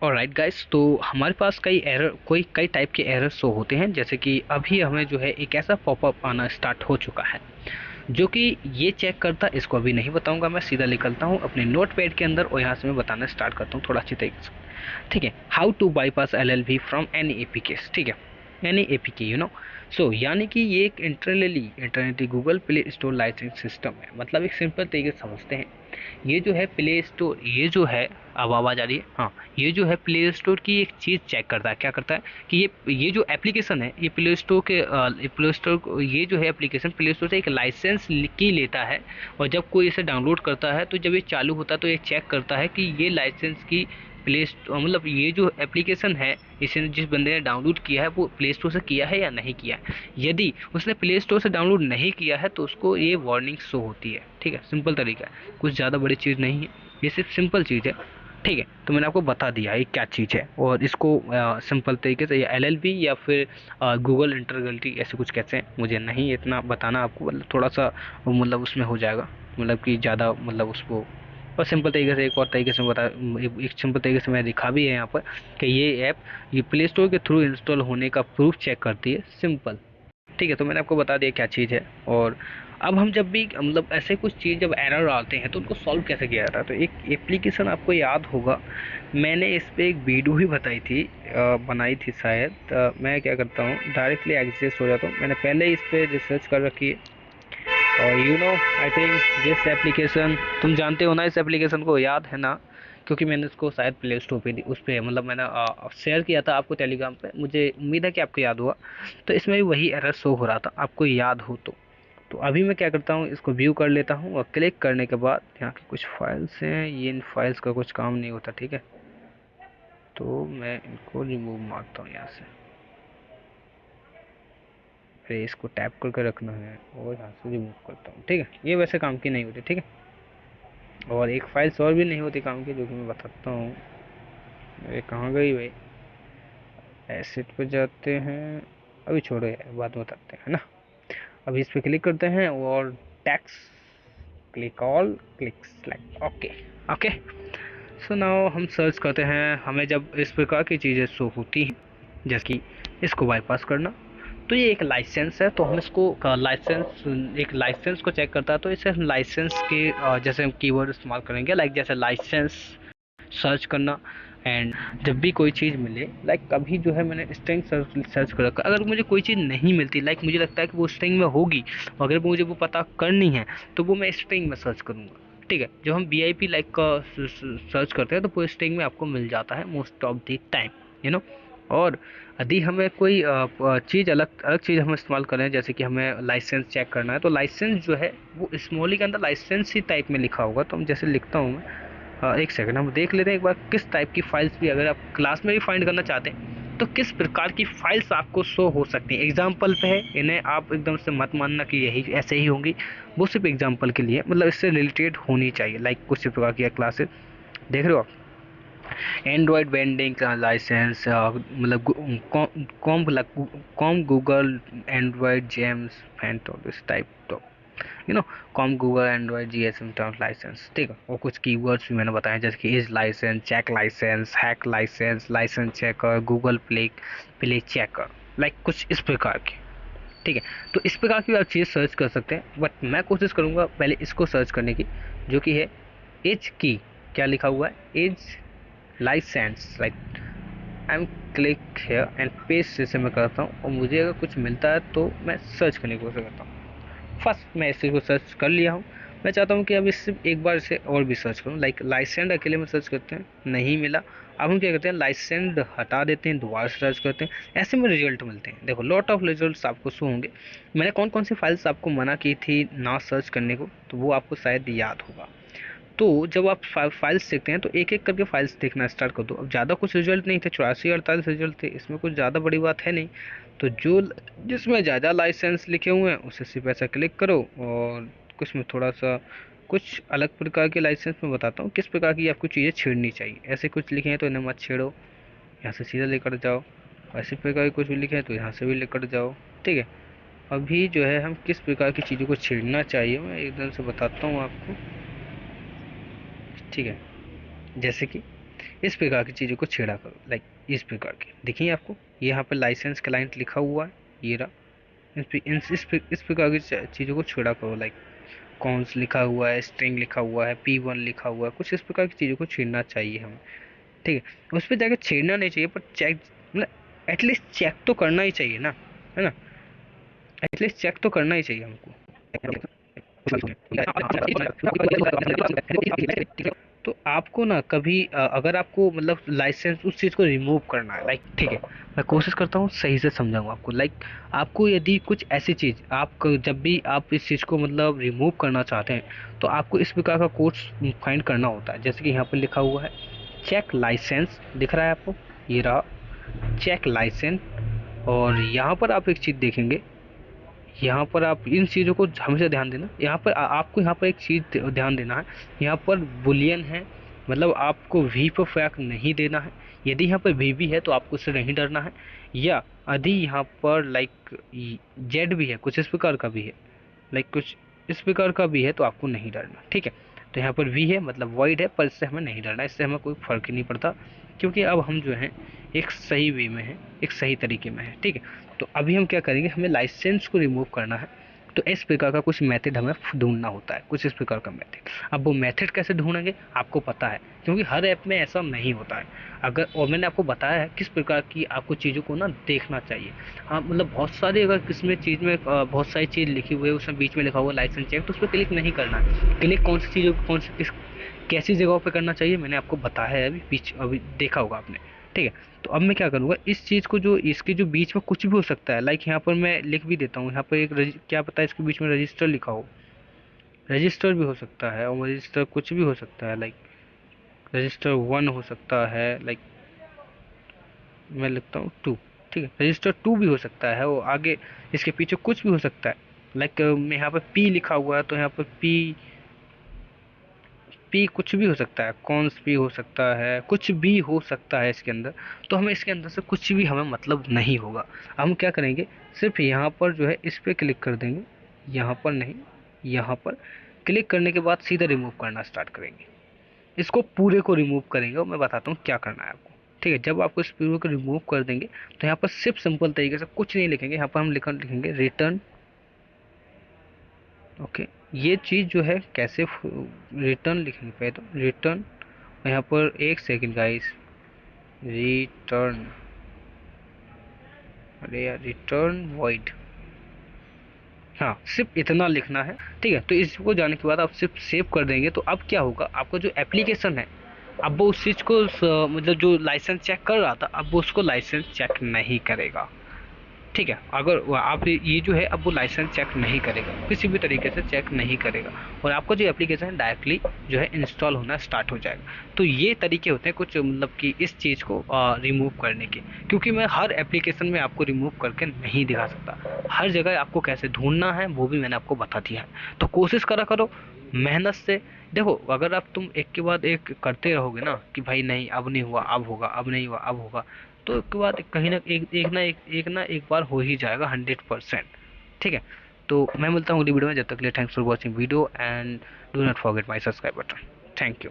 Alright guys, तो हमारे पास कई टाइप के एरर शो होते हैं। जैसे कि अभी हमें जो है एक ऐसा पॉपअप आना स्टार्ट हो चुका है जो कि ये चेक करता, इसको अभी नहीं बताऊंगा, मैं सीधा निकलता हूँ अपने नोट पैड के अंदर और यहाँ से मैं बताना स्टार्ट करता हूँ थोड़ा अच्छी तरीके से। ठीक है, how to bypass LLV from any APK. ठीक है, एनी एपीके सो यानी कि ये एक internally Google Play Store licence system है। मतलब एक सिंपल तरीके से समझते हैं, ये जो है प्ले स्टोर, ये जो है, अब आवाज़ आ रही है, हाँ, ये जो है प्ले स्टोर की एक चीज़ चेक करता है। क्या करता है कि ये जो एप्लीकेशन है, ये प्ले स्टोर, ये जो है एप्लीकेशन प्ले स्टोर से एक लाइसेंस की लेता है। और जब कोई इसे डाउनलोड करता है तो जब ये चालू होता है तो ये चेक करता है कि ये लाइसेंस की प्ले स्टोर, मतलब ये जो एप्लीकेशन है, इसे जिस बंदे ने डाउनलोड किया है वो प्ले स्टोर से किया है या नहीं किया है। यदि उसने प्ले स्टोर से डाउनलोड नहीं किया है तो उसको ये वार्निंग शो होती है। ठीक है, सिंपल तरीका है, कुछ ज़्यादा बड़ी चीज़ नहीं है, ये सिर्फ सिंपल चीज़ है। ठीक है, तो मैंने आपको बता दिया ये क्या चीज़ है, और इसको सिंपल तरीके से या LLV या फिर गूगल इंटरगलिटी ऐसे कुछ कहते हैं, मुझे नहीं इतना बताना आपको, मतलब थोड़ा सा मतलब उसमें हो जाएगा, मतलब कि ज़्यादा मतलब उसको। और सिंपल तरीके से एक और तरीके से बता, एक सिंपल तरीके से मैं दिखा भी है यहाँ पर कि ये ऐप ये प्ले स्टोर के थ्रू इंस्टॉल होने का प्रूफ चेक करती है, सिंपल। ठीक है, तो मैंने आपको बता दिया क्या चीज़ है। और अब हम जब भी मतलब ऐसे कुछ चीज़ जब एरर आते हैं तो उनको सॉल्व कैसे किया जाता है, तो एक एप्लीकेशन आपको याद होगा, मैंने इस पे एक वीडियो ही बताई थी, बनाई थी शायद। मैं क्या करता हूँ, डायरेक्टली एग्जिस्ट हो जाता हूँ, मैंने पहले ही इस पे रिसर्च कर रखी है। और आई थिंक दिस एप्लीकेशन, तुम जानते हो ना इस एप्लीकेशन को, याद है ना? क्योंकि मैंने उसको शायद प्ले स्टोर पे उस पर मतलब मैंने शेयर किया था आपको टेलीग्राम पे, मुझे उम्मीद है कि आपको याद हुआ। तो इसमें भी वही एरर शो हो रहा था, आपको याद हो तो अभी मैं क्या करता हूँ, इसको व्यू कर लेता हूँ और क्लिक करने के बाद यहाँ की कुछ फाइल्स हैं, ये इन फाइल्स का कुछ काम नहीं होता। ठीक है, तो मैं इनको रिमूव मारता हूँ यहाँ से, फिर इसको टैप करके रखना है और यहाँ से रिमूव करता हूँ। ठीक है, ये वैसे काम की नहीं होती। ठीक है, और एक फाइल्स और भी नहीं होती काम की, जो कि मैं बताता हूँ। ये कहाँ गई भाई, एसिड पे जाते हैं, अभी छोड़ो यार, बाद में बताते हैं ना। अभी इस पे क्लिक करते हैं और tax, click all, click select, okay. Okay, so now हम सर्च करते हैं, हमें जब इस प्रकार की चीज़ें शो होती हैं जैसे कि इसको बाईपास करना, तो ये एक लाइसेंस है, तो हम इसको लाइसेंस, एक लाइसेंस को चेक करता है, तो इसे हम लाइसेंस के जैसे हम कीवर्ड इस्तेमाल करेंगे, लाइक जैसे लाइसेंस सर्च करना। एंड जब भी कोई चीज़ मिले, लाइक कभी जो है मैंने स्ट्रिंग सर्च कर रखा, अगर मुझे कोई चीज़ नहीं मिलती, लाइक मुझे लगता है कि वो स्ट्रिंग में होगी, अगर मुझे वो पता करनी है तो वो मैं स्ट्रिंग में सर्च करूँगा। ठीक है, जब हम VIP लाइक का सर्च करते हैं तो वो स्ट्रिंग में आपको मिल जाता है most of the time, you know. और यदि हमें कोई चीज़ अलग अलग चीज़ हम इस्तेमाल करें, जैसे कि हमें लाइसेंस चेक करना है, तो लाइसेंस जो है वो स्मॉली के अंदर लाइसेंस ही टाइप में लिखा होगा, तो हम जैसे लिखता हूँ मैं, एक सेकंड हम देख लेते हैं एक बार किस टाइप की फाइल्स भी, अगर आप क्लास में भी फाइंड करना चाहते हैं तो किस प्रकार की फाइल्स आपको शो हो सकती हैं। एग्जाम्पल पे है, इन्हें आप एकदम से मत मानना कि यही ऐसे ही होंगी, वो सिर्फ एग्जाम्पल के लिए, मतलब इससे रिलेटेड होनी चाहिए, लाइक कुछ प्रकार की क्लासेस देख रहे हो आप, एंड्रॉयड वेंडिंग लाइसेंस, मतलब कॉम गूगल एंड्रॉयड जेम्स फैंटो इस टाइप, तो you know, com Google Android GSM terms licence. ठीक है, और कुछ कीवर्ड्स भी मैंने बताए जैसे कि is licence, check licence, hack licence, licence checker, Google play play checker, like कुछ इस प्रकार के। ठीक है, तो इस प्रकार की आप चीज़ सर्च कर सकते हैं, बट मैं कोशिश करूँगा पहले इसको सर्च करने की, जो कि है एज की, क्या लिखा हुआ है, as licence, like I am click here and paste, जैसे मैं करता हूँ और मुझे अगर कुछ मिलता है तो मैं सर्च करने की कोशिश करता हूँ। फर्स्ट मैं इसी को सर्च कर लिया हूँ, मैं चाहता हूँ कि अब इससे एक बार इसे और भी सर्च करूँ, लाइक लाइसेंस अकेले में सर्च करते हैं, नहीं मिला। अब हम क्या करते हैं, लाइसेंस हटा देते हैं, दोबारा सर्च करते हैं, ऐसे में रिजल्ट मिलते हैं। देखो लॉट ऑफ रिजल्ट्स आपको शो होंगे। मैंने कौन कौन सी फाइल्स आपको मना की थी ना सर्च करने को, तो वो आपको शायद याद होगा। तो जब आप फाइल्स देखते हैं तो एक एक करके फाइल्स देखना स्टार्ट कर दो। अब ज़्यादा कुछ रिजल्ट नहीं थे, 84-48 रिजल्ट थे, इसमें कुछ ज़्यादा बड़ी बात है नहीं। तो जो जिसमें ज़्यादा लाइसेंस लिखे हुए हैं उसे सिर्फ ऐसा क्लिक करो, और कुछ में थोड़ा सा कुछ अलग प्रकार के लाइसेंस में बताता हूँ किस प्रकार की आपको चीज़ें छेड़नी चाहिए। ऐसे कुछ लिखे हैं तो इन्हें मत छेड़ो, यहाँ से सीधा लेकर जाओ। ऐसे प्रकार के कुछ भी लिखे हैं तो यहाँ से भी लेकर जाओ। ठीक है, अभी जो है हम किस प्रकार की चीज़ों को छेड़ना चाहिए मैं एकदम से बताता हूँ आपको। ठीक है, जैसे कि इस प्रकार की चीज़ों को छेड़ा करो, लाइक इस प्रकार के देखिए आपको यहाँ पर लाइसेंस क्लाइंट लिखा हुआ है, ये रहा। इस प्रकार की चीज़ों को छेड़ा करो, लाइक कॉन्स लिखा हुआ है, स्ट्रिंग लिखा हुआ है, P1 लिखा हुआ है, कुछ इस प्रकार की चीज़ों को छेड़ना चाहिए हमें। ठीक है, उस पर जाकर छेड़ना नहीं चाहिए, पर चेक मतलब एटलीस्ट चेक तो करना ही चाहिए ना, है ना, एटलीस्ट चेक तो करना ही चाहिए हमको। तो आपको ना कभी अगर आपको मतलब लाइसेंस उस चीज़ को रिमूव करना है, लाइक ठीक है, मैं कोशिश करता हूँ सही से समझाऊँ आपको। लाइक आपको यदि कुछ ऐसी चीज़ आप जब भी आप इस चीज़ को मतलब रिमूव करना चाहते हैं, तो आपको इस प्रकार का कोड्स फाइंड करना होता है। जैसे कि यहाँ पर लिखा हुआ है चेक लाइसेंस, दिख रहा है आपको, ये रहा चेक लाइसेंस। और यहाँ पर आप एक चीज़ देखेंगे, यहाँ पर आप इन चीज़ों को हमेशा ध्यान देना। यहाँ पर आपको यहाँ पर एक चीज़ ध्यान देना है, यहाँ पर बुलियन है, मतलब आपको वी पर फैक्ट नहीं देना है। यदि यहाँ पर वी भी है तो आपको उससे नहीं डरना है, या यदि यहाँ पर लाइक जेड भी है, कुछ इस प्रकार का भी है, लाइक कुछ इस प्रकार का भी है, तो आपको नहीं डरना। ठीक है, तो यहाँ पर वी है मतलब वॉइड है, पर इससे हमें नहीं डरना, इससे हमें कोई फ़र्क ही नहीं पड़ता, क्योंकि अब हम जो हैं एक सही वे में हैं, एक सही तरीके में है। ठीक है, तो अभी हम क्या करेंगे, हमें लाइसेंस को रिमूव करना है, तो इस प्रकार का कुछ मेथड हमें ढूंढना होता है, कुछ इस प्रकार का मेथड। अब वो मेथड कैसे ढूंढेंगे आपको पता है, क्योंकि हर ऐप में ऐसा नहीं होता है। अगर और मैंने आपको बताया है किस प्रकार की आपको चीज़ों को ना देखना चाहिए। हाँ, मतलब बहुत सारी अगर किसमें चीज़ में बहुत सारी चीज़ लिखी हुई है, उसमें बीच में लिखा हुआ लाइसेंस चेक, तो उस पर क्लिक नहीं करना है। क्लिक कौन सी चीज़ों कौन सी किस कैसी जगहों पे करना चाहिए मैंने आपको बताया है, अभी देखा होगा आपने। ठीक है, तो अब मैं क्या करूँगा, इस चीज़ को जो इसके जो बीच में कुछ भी हो सकता है, लाइक यहाँ पर मैं लिख भी देता हूँ, यहाँ पर एक क्या पता है इसके बीच में रजिस्टर लिखा हो, रजिस्टर भी हो सकता है, और रजिस्टर कुछ भी हो सकता है, लाइक रजिस्टर 1 हो सकता है, लाइक मैं लिखता हूँ 2। ठीक है, रजिस्टर 2 भी हो सकता है, वो आगे इसके पीछे कुछ भी हो सकता है। लाइक मैं यहाँ पर P लिखा हुआ है, तो यहाँ पर पी कुछ भी हो सकता है, कॉन्स भी हो सकता है, कुछ भी हो सकता है इसके अंदर। तो हमें इसके अंदर से कुछ भी हमें मतलब नहीं होगा। हम क्या करेंगे, सिर्फ यहाँ पर जो है इस पर क्लिक कर देंगे, यहाँ पर नहीं, यहाँ पर क्लिक करने के बाद सीधा रिमूव करना स्टार्ट करेंगे, इसको पूरे को रिमूव करेंगे, और मैं बताता हूँ क्या करना है आपको। ठीक है, जब आपको इस पूरे को रिमूव कर देंगे, तो यहाँ पर सिर्फ सिंपल तरीके से कुछ नहीं लिखेंगे, यहाँ पर हम लिखेंगे रिटर्न। ओके, ये चीज़ जो है कैसे रिटर्न लिखेंगे, पहले तो रिटर्न, यहाँ पर एक सेकंड गाइस, रिटर्न, अरे यार रिटर्न वॉइड, हाँ सिर्फ इतना लिखना है। ठीक है, तो इसको जाने के बाद आप सिर्फ सेव कर देंगे, तो अब क्या होगा, आपका जो एप्लीकेशन है, अब वो उस चीज़ को मतलब जो लाइसेंस चेक कर रहा था, अब वो उसको लाइसेंस चेक नहीं करेगा। ठीक है, अगर आप ये जो है अब वो लाइसेंस चेक नहीं करेगा, किसी भी तरीके से चेक नहीं करेगा, और आपका जो एप्लीकेशन है डायरेक्टली जो है इंस्टॉल होना स्टार्ट हो जाएगा। तो ये तरीके होते हैं कुछ मतलब कि इस चीज़ को रिमूव करने के, क्योंकि मैं हर एप्लीकेशन में आपको रिमूव करके नहीं दिखा सकता, हर जगह आपको कैसे ढूंढना है वो भी मैंने आपको बता दिया है। तो कोशिश करा करो मेहनत से। देखो, अगर आप तुम एक के बाद एक करते रहोगे ना कि भाई नहीं अब नहीं हुआ अब होगा, अब नहीं हुआ अब होगा, तो उसके बाद कहीं ना एक बार हो ही जाएगा 100%। ठीक है, तो मैं मिलता हूँ अगली वीडियो में, जब तक के लिए thanks for watching video, and do not forget my subscribe button. Thank you.